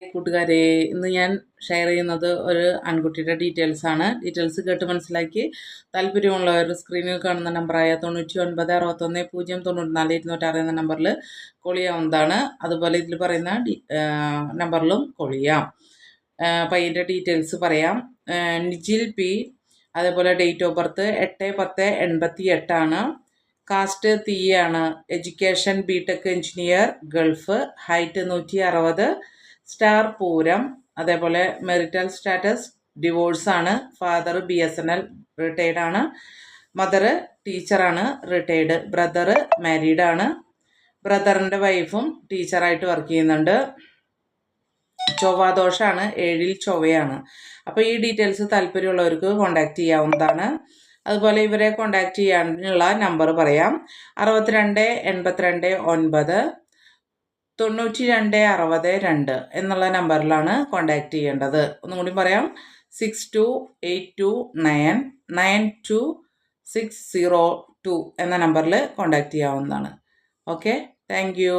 കൂട്ടുകാരെ, ഇന്ന് ഞാൻ ഷെയർ ചെയ്യുന്നത് ഒരു ആൺകുട്ടിയുടെ ഡീറ്റെയിൽസാണ്. ഡീറ്റെയിൽസ് കേട്ട് മനസ്സിലാക്കി താല്പര്യമുള്ളവർ സ്ക്രീനിൽ കാണുന്ന നമ്പറായ 9961094294 എന്ന നമ്പറിൽ കോൾ ചെയ്യാവുന്നതാണ്. അതുപോലെ ഇതിൽ പറയുന്ന നമ്പറിലും കോൾ ചെയ്യാം. പയ്യൻ്റെ ഡീറ്റെയിൽസ് പറയാം. നിജിൽ പി, അതേപോലെ ഡേറ്റ് ഓഫ് ബർത്ത് 8/10/88 ആണ്. കാസ്റ്റ് തീയാണ്. Education BTech engineer, Gulf. Height 160. Star Pooram. അതേപോലെ മെറിറ്റൽ സ്റ്റാറ്റസ് ഡിവോഴ്സാണ്. ഫാദർ BSNL റിട്ടയർഡാണ്. മദർ ടീച്ചറാണ്, റിട്ടയർഡ്. ബ്രദർ മാരീഡാണ്. ബ്രദറിൻ്റെ വൈഫും ടീച്ചറായിട്ട് വർക്ക് ചെയ്യുന്നുണ്ട്. ചൊവ്വാദോഷമാണ്, 7 ചൊവ്വയാണ്. അപ്പോൾ ഈ ഡീറ്റെയിൽസ് താല്പര്യമുള്ളവർക്ക് കോൺടാക്റ്റ് ചെയ്യാവുന്നതാണ്. അതുപോലെ ഇവരെ കോൺടാക്റ്റ് ചെയ്യാനുള്ള നമ്പർ പറയാം. 62 82 9 92 62 എന്നുള്ള നമ്പറിലാണ് കോൺടാക്റ്റ് ചെയ്യേണ്ടത്. ഒന്നും കൂടി പറയാം. 6282 992 602 എന്ന നമ്പറിൽ കോൺടാക്റ്റ് ചെയ്യാവുന്നതാണ്. Okay, thank you.